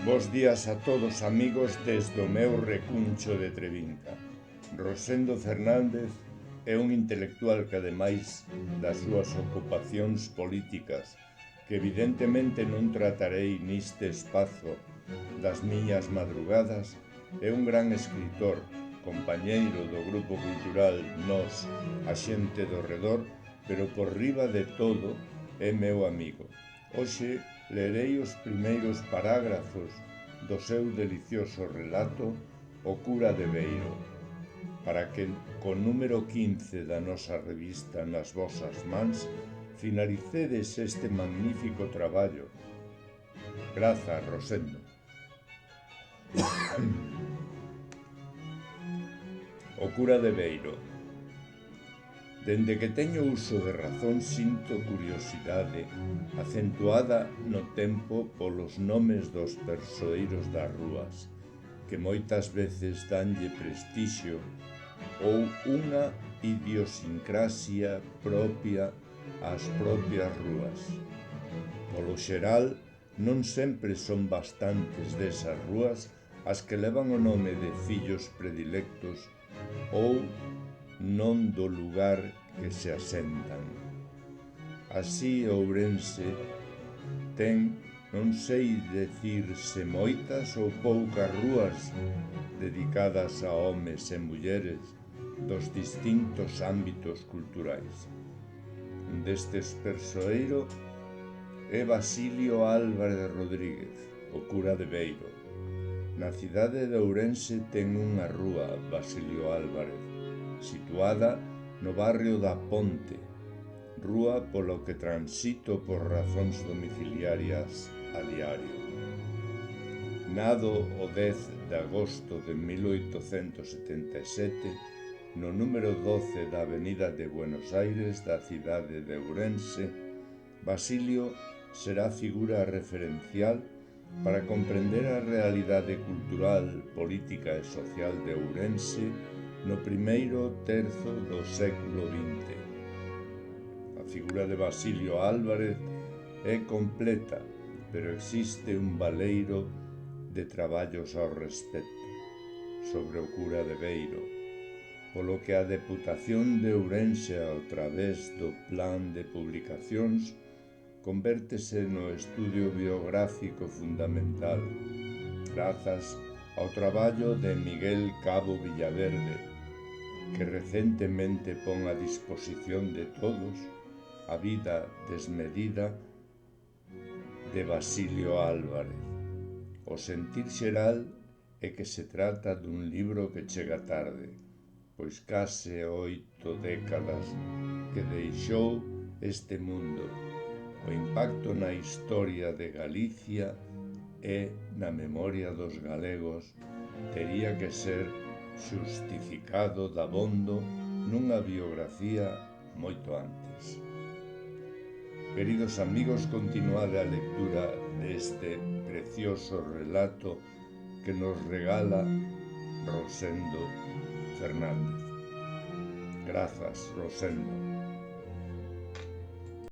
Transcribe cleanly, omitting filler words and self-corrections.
Bos días a todos amigos desde o meu recuncho de Trevinca. Rosendo Fernández é un intelectual que, ademais das súas ocupacións políticas, que evidentemente non tratarei neste espazo das miñas madrugadas, é un gran escritor, compañeiro do grupo cultural Nós, a xente do redor, pero por riba de todo é meu amigo. Hoxe lerei os primeiros parágrafos do seu delicioso relato O cura de Beiro, para que co número 15 da nosa revista nas vosas mans finalicedes este magnífico traballo. Grazas, Rosendo. O cura de Beiro. Dende que teño uso de razón sinto curiosidade acentuada no tempo polos nomes dos persoeiros das rúas, que moitas veces danlle prestixio ou unha idiosincrasia propia ás propias rúas. Polo xeral, non sempre son bastantes desas rúas as que levan o nome de fillos predilectos ou non do lugar que se asentan. Así Ourense ten, non sei decirse moitas ou poucas rúas dedicadas a homes e mulleres dos distintos ámbitos culturais. Un destes persoeiro é Basilio Álvarez Rodríguez, o cura de Beiro. Na cidade de Ourense ten unha rúa, Basilio Álvarez, situada no barrio da Ponte, rúa polo que transito por razóns domiciliarias a diario. Nado o 10 de agosto de 1877, no número 12 da Avenida de Buenos Aires da cidade de Ourense, Basilio será figura referencial para comprender a realidade cultural, política e social de Ourense no primeiro terzo do século XX. A figura de Basilio Álvarez é completa, pero existe un baleiro de traballos ao respecto sobre o cura de Beiro, polo que a Deputación de Ourense, a través do Plan de Publicacións, convértese no estudio biográfico fundamental, grazas ao traballo de Miguel Cabo Villaverde, que recentemente pon a disposición de todos a vida desmedida de Basilio Álvarez. O sentir xeral é que se trata dun libro que chega tarde, pois case 8 décadas que deixou este mundo. O impacto na historia de Galicia e na memoria dos galegos tería que ser xustificado dabondo nunha biografía moito antes. Queridos amigos, continuade a lectura deste precioso relato que nos regala Rosendo Fernández. Grazas, Rosendo.